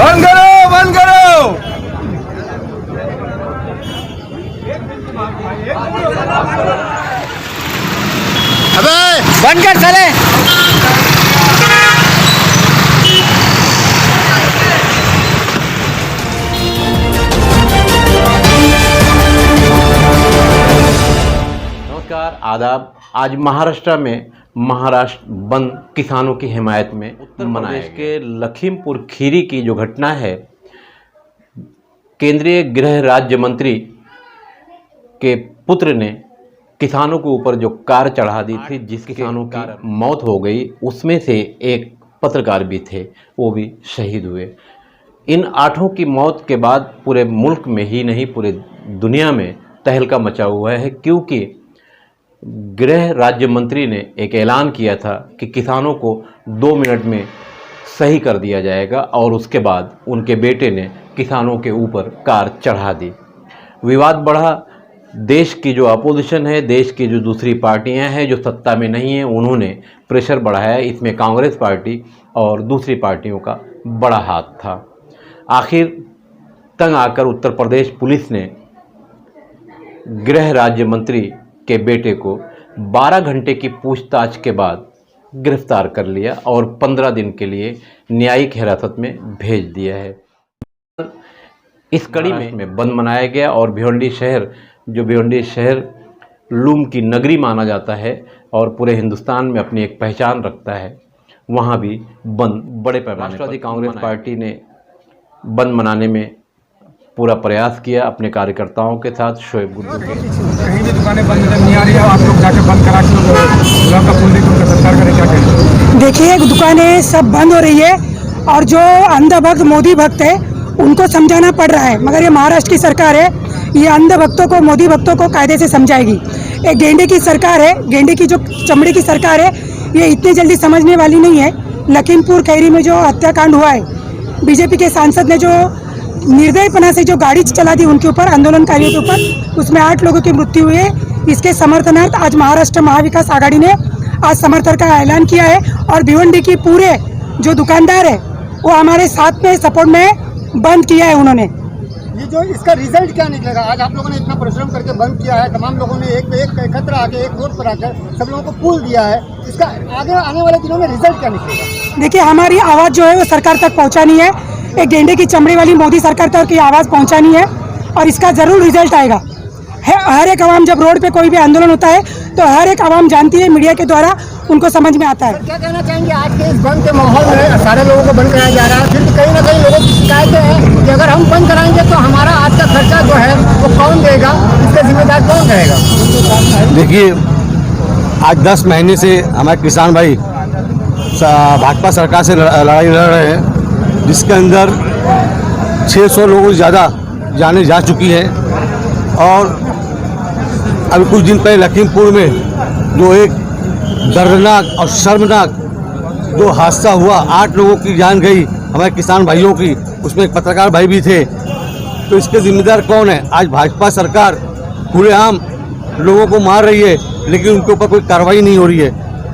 बंद करो, बंद करो। अबे बंद कर साले। नमस्कार, आदाब। आज महाराष्ट्र में महाराष्ट्र बंद किसानों की हिमायत में उत्तर प्रदेश के लखीमपुर खीरी की जो घटना है, केंद्रीय गृह राज्य मंत्री के पुत्र ने किसानों के ऊपर जो कार चढ़ा दी थी, जिस किसानों की मौत हो गई उसमें से एक पत्रकार भी थे, वो भी शहीद हुए। इन 8 की मौत के बाद पूरे मुल्क में ही नहीं पूरे दुनिया में तहलका मचा हुआ है, क्योंकि गृह राज्य मंत्री ने एक ऐलान किया था कि किसानों को 2 मिनट में सही कर दिया जाएगा और उसके बाद उनके बेटे ने किसानों के ऊपर कार चढ़ा दी। विवाद बढ़ा। देश की जो अपोजिशन है, देश की जो दूसरी पार्टियां हैं जो सत्ता में नहीं हैं, उन्होंने प्रेशर बढ़ाया। इसमें कांग्रेस पार्टी और दूसरी पार्टियों का बड़ा हाथ था। आखिर तंग आकर उत्तर प्रदेश पुलिस ने गृह राज्य मंत्री के बेटे को 12 घंटे की पूछताछ के बाद गिरफ्तार कर लिया और 15 दिन के लिए न्यायिक हिरासत में भेज दिया है। इस कड़ी में बंद मनाया गया और भिवंडी शहर लूम की नगरी माना जाता है और पूरे हिंदुस्तान में अपनी एक पहचान रखता है, वहाँ भी बंद बड़े पैमाने पर कांग्रेस पार्टी ने बंद मनाने में पूरा प्रयास किया अपने कार्यकर्ताओं के साथ। शोएब गुर्जर कहीं भी दुकानें बंद नहीं आ रही है, आप लोग जाके बंद करा के पुल देखो सरकार करे क्या करें। देखिए, दुकानें सब बंद हो रही है और जो अंधा भक्त मोदी भक्त है उनको समझाना पड़ रहा है, मगर ये महाराष्ट्र की सरकार है, ये अंध भक्तों को मोदी भक्तों को कायदे से समझाएगी। एक गेंडे की सरकार है, गेंडे की जो चमड़े की सरकार है, ये इतनी जल्दी समझने वाली नहीं है। लखीमपुर खीरी में जो हत्याकांड हुआ है, बीजेपी के सांसद ने जो निर्दयपना से जो गाड़ी चला दी उनके ऊपर, आंदोलनकारियों के ऊपर, उसमें 8 लोगों की मृत्यु हुई है। इसके समर्थनार्थ आज महाराष्ट्र महाविकास आघाड़ी ने आज समर्थन का ऐलान किया है और भिवंडी की पूरे जो दुकानदार है वो हमारे साथ में सपोर्ट में बंद किया है उन्होंने। ये जो इसका रिजल्ट क्या निकलेगा? आज आप लोगों ने इतना परिश्रम करके बंद किया है, तमाम लोगों ने एक एकत्र आके एक रोड पर आकर सब लोगों को पुल दिया है, इसका आगे आने वाले दिनों में रिजल्ट क्या निकलेगा? देखिए, हमारी आवाज़ जो है वो सरकार तक पहुंचानी है। एक गेंडे की चमड़ी वाली मोदी सरकार तक की आवाज़ पहुंचानी है और इसका ज़रूर रिजल्ट आएगा। हर एक आवाम, जब रोड पे कोई भी आंदोलन होता है तो हर एक आवाम जानती है, मीडिया के द्वारा उनको समझ में आता है। क्या कहना चाहेंगे आज के इस बंद के माहौल में? सारे लोगों को बंद कराया जा रहा है, फिर कहीं ना कहीं लोगों की शिकायतें हैं कि अगर हम बंद कराएंगे तो हमारा आज का खर्चा जो है वो कौन देगा, इसका जिम्मेदार कौन रहेगा? देखिए, आज 10 महीने से हमारे किसान भाई भाजपा सरकार से लड़ाई लड़ रहे हैं, जिसके अंदर 600 लोगों से ज़्यादा जाने जा चुकी है। और अभी कुछ दिन पहले लखीमपुर में जो एक दर्दनाक और शर्मनाक जो हादसा हुआ, 8 लोगों की जान गई, हमारे किसान भाइयों की, उसमें एक पत्रकार भाई भी थे। तो इसके जिम्मेदार कौन है? आज भाजपा सरकार खुलेआम लोगों को मार रही है, लेकिन उनके ऊपर कोई कार्रवाई नहीं हो रही है।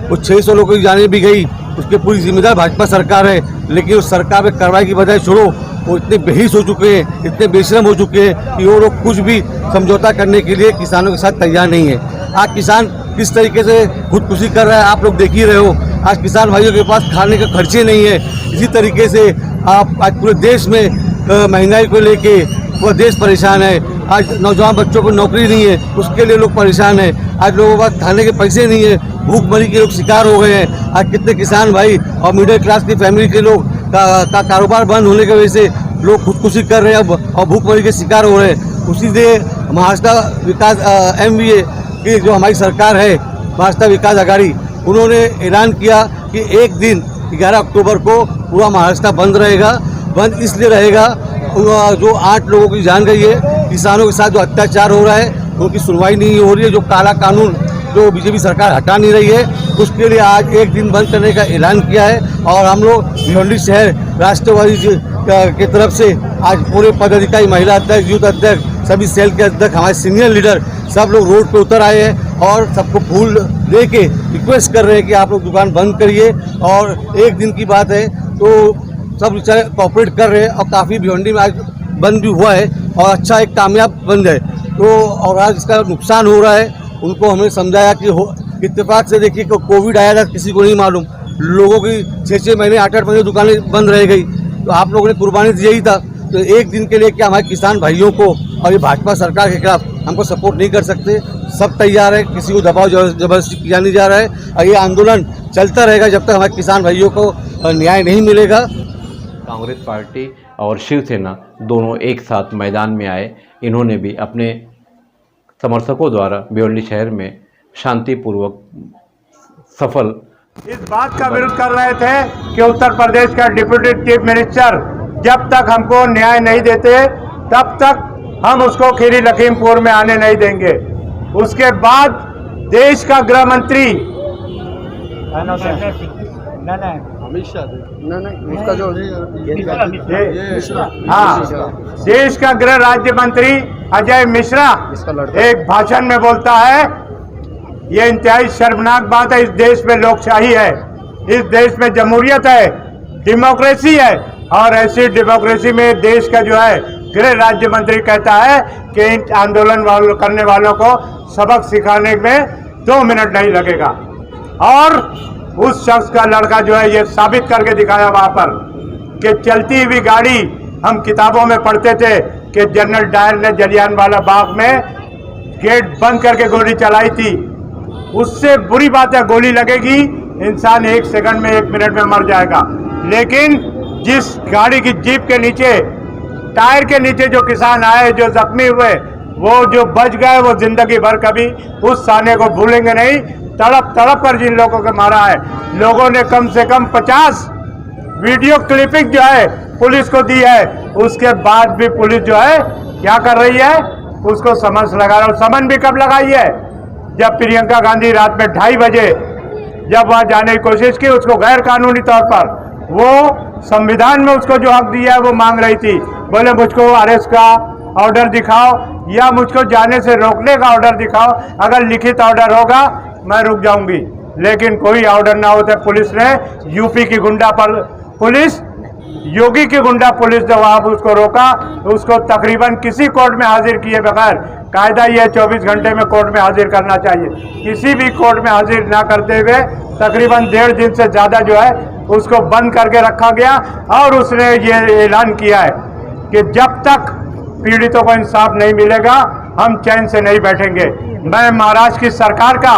वो 600 लोगों की जाने भी गई, उसके पूरी जिम्मेदार भाजपा सरकार है, लेकिन उस सरकार में कार्रवाई की बजाय छोड़ो, वो इतने बेहिस हो चुके हैं, इतने बेशरम हो चुके हैं कि वो लोग कुछ भी समझौता करने के लिए किसानों के साथ तैयार नहीं है। आज किसान किस तरीके से खुदकुशी कर रहा है आप लोग देख ही रहे हो। आज किसान भाइयों के पास खाने का खर्चे नहीं है। इसी तरीके से आप आज पूरे देश में महंगाई को लेके पूरा देश परेशान है। आज नौजवान बच्चों को नौकरी नहीं है, उसके लिए लोग परेशान है। आज लोगों के पास खाने के पैसे नहीं है, भूखमरी के लोग शिकार हो गए हैं। आज कितने किसान भाई और मिडिल क्लास की फैमिली के लोग का कारोबार बंद होने की वजह से लोग खुदकुशी कर रहे हैं और भूखमरी के शिकार हो रहे हैं। उसी से महाराष्ट्र विकास MVA की जो हमारी सरकार है, महाराष्ट्र विकास आघाड़ी, उन्होंने ऐलान किया कि एक दिन 11 अक्टूबर को पूरा महाराष्ट्र बंद रहेगा। बंद इसलिए रहेगा, जो 8 लोगों की जान गई है, किसानों के साथ जो अत्याचार हो रहा है उनकी सुनवाई नहीं हो रही है, जो काला कानून जो बीजेपी सरकार हटा नहीं रही है, उसके लिए आज एक दिन बंद करने का ऐलान किया है। और हम लोग भिवंडी शहर राष्ट्रवादी की तरफ से आज पूरे पदाधिकारी, महिला अध्यक्ष, यूथ अध्यक्ष, सभी सेल के अध्यक्ष, हमारे सीनियर लीडर सब लोग रोड पे उतर आए हैं और सबको फूल दे के रिक्वेस्ट कर रहे हैं कि आप लोग दुकान बंद करिए। और एक दिन की बात है तो सब बेचारे कॉपरेट कर रहे हैं और काफ़ी भिवंडी में आज बंद भी हुआ है और अच्छा एक कामयाब बंद है। तो और आज इसका नुकसान हो रहा है, उनको हमने समझाया कि इत्तेफाक से देखिए कोविड आया था, किसी को नहीं मालूम, लोगों की 6-6 महीने 8-8 महीने दुकानें बंद रह गई। तो आप लोगों ने कुर्बानी दी यही था। तो एक दिन के लिए क्या हमारे किसान भाइयों को और ये भाजपा सरकार के खिलाफ हमको सपोर्ट नहीं कर सकते। सब तैयार है, किसी को दबाव जबरदस्ती किया नहीं जा रहा है और ये आंदोलन चलता रहेगा जब तक हमारे किसान भाइयों को न्याय नहीं मिलेगा। कांग्रेस पार्टी और शिवसेना दोनों एक साथ मैदान में आए। इन्होंने भी अपने समर्थकों द्वारा भिवंडी शहर में शांतिपूर्वक सफल इस बात का विरोध कर रहे थे कि उत्तर प्रदेश का डिप्टी चीफ मिनिस्टर जब तक हमको न्याय नहीं देते तब तक हम उसको खीरी लखीमपुर में आने नहीं देंगे। उसके बाद देश का गृह मंत्री देश का गृह राज्य मंत्री अजय मिश्रा एक भाषण में बोलता है, ये इंतहाई शर्मनाक बात है। इस देश में लोकशाही है, इस देश में जमहूरियत है, डेमोक्रेसी है और ऐसी डेमोक्रेसी में देश का जो है गृह राज्य मंत्री कहता है कि इन आंदोलन करने वालों को सबक सिखाने में 2 मिनट नहीं लगेगा। और उस शख्स का लड़का जो है ये साबित करके दिखाया वहां पर कि चलती हुई गाड़ी, हम किताबों में पढ़ते थे कि जनरल डायर ने जलियांवाला बाग में गेट बंद करके गोली चलाई थी। उससे बुरी बात है, गोली लगेगी, इंसान 1 सेकंड में 1 मिनट में मर जाएगा। लेकिन जिस गाड़ी की जीप के नीचे, टायर के नीचे जो किसान आए, जो जख्मी हुए, वो जो बच गए, वो जिंदगी भर कभी उस साने को भूलेंगे नहीं। तड़प तड़प कर जिन लोगों को मारा है, लोगों ने कम से कम 50 वीडियो क्लिपिंग जो है पुलिस को दी है। उसके बाद भी पुलिस जो है क्या कर रही है, उसको समन लगा रहा है। समन भी कब लगाई है, जब प्रियंका गांधी रात में 2:30 बजे जब वहां जाने की कोशिश की, उसको गैर कानूनी तौर पर, वो संविधान में उसको जो हक दिया है वो मांग रही थी। बोले मुझको अरेस्ट का ऑर्डर दिखाओ या मुझको जाने से रोकने का ऑर्डर दिखाओ, अगर लिखित ऑर्डर होगा मैं रुक जाऊंगी। लेकिन कोई ऑर्डर ना होते पुलिस ने, यूपी की गुंडा पर पुलिस, योगी की गुंडा पुलिस ने वहां उसको रोका, उसको तकरीबन किसी कोर्ट में हाजिर किए बगैर, कायदा यह 24 घंटे में कोर्ट में हाजिर करना चाहिए, किसी भी कोर्ट में हाजिर ना करते हुए तकरीबन 1.5 दिन से ज़्यादा जो है उसको बंद करके रखा गया। और उसने ये ऐलान किया है कि जब तक पीड़ितों को इंसाफ नहीं मिलेगा हम चैन से नहीं बैठेंगे। मैं महाराष्ट्र की सरकार का,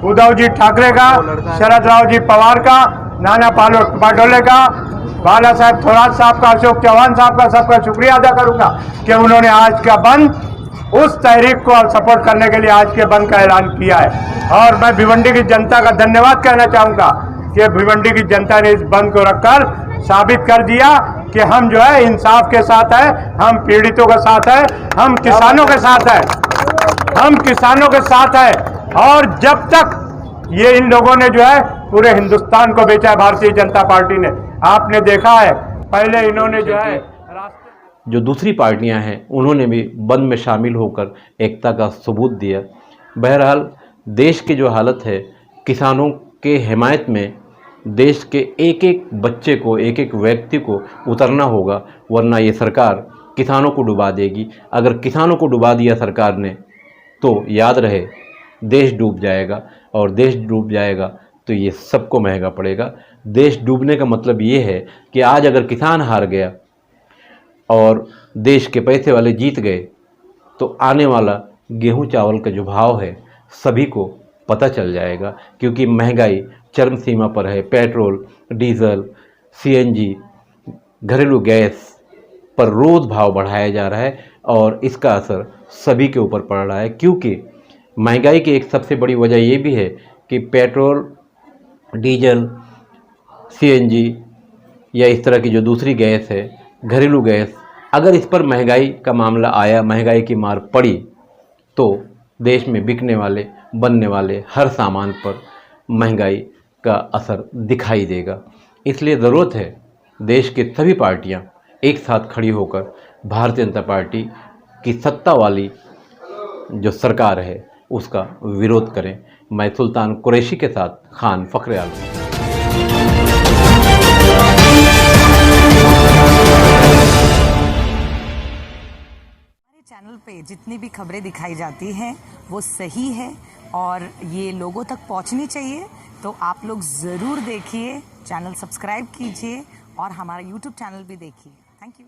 उद्धव जी ठाकरे का, शरद राव जी पवार का, नाना पाटोले का, बाला साहब थोराट साहब का, अशोक चौहान साहब का, सबका शुक्रिया अदा करूंगा कि उन्होंने आज का बंद, उस तहरीक को सपोर्ट करने के लिए आज के बंद का ऐलान किया है। और मैं भिवंडी की जनता का धन्यवाद कहना चाहूँगा कि भिवंडी की जनता ने इस बंद को रखकर साबित कर दिया कि हम जो है इंसाफ के साथ है, हम पीड़ितों के साथ है, हम किसानों के साथ है, हम किसानों के साथ है। और जब तक ये इन लोगों ने जो है पूरे हिंदुस्तान को बेचा है, भारतीय जनता पार्टी ने, आपने देखा है पहले इन्होंने जो है जो दूसरी पार्टियां हैं उन्होंने भी बंद में शामिल होकर एकता का सबूत दिया। बहरहाल देश की जो हालत है, किसानों के हिमायत में देश के एक एक बच्चे को, एक एक व्यक्ति को उतरना होगा, वरना ये सरकार किसानों को डुबा देगी। अगर किसानों को डुबा दिया सरकार ने तो याद रहे देश डूब जाएगा, और देश डूब जाएगा तो ये सबको महंगा पड़ेगा। देश डूबने का मतलब ये है कि आज अगर किसान हार गया और देश के पैसे वाले जीत गए तो आने वाला गेहूं चावल का जो भाव है सभी को पता चल जाएगा, क्योंकि महंगाई चरम सीमा पर है। पेट्रोल, डीजल, सीएनजी, घरेलू गैस पर रोज़ भाव बढ़ाया जा रहा है और इसका असर सभी के ऊपर पड़ रहा है। क्योंकि महंगाई की एक सबसे बड़ी वजह ये भी है कि पेट्रोल, डीजल, सीएनजी या इस तरह की जो दूसरी गैस है, घरेलू गैस, अगर इस पर महंगाई का मामला आया, महंगाई की मार पड़ी तो देश में बिकने वाले, बनने वाले हर सामान पर महंगाई का असर दिखाई देगा। इसलिए ज़रूरत है देश की सभी पार्टियां एक साथ खड़ी होकर भारतीय जनता पार्टी की सत्ता वाली जो सरकार है उसका विरोध करें। मैं सुल्तान कुरैशी के साथ खान फखरे आलम। पे जितनी भी खबरें दिखाई जाती हैं वो सही है और ये लोगों तक पहुंचनी चाहिए। तो आप लोग ज़रूर देखिए, चैनल सब्सक्राइब कीजिए और हमारा यूट्यूब चैनल भी देखिए। Thank you.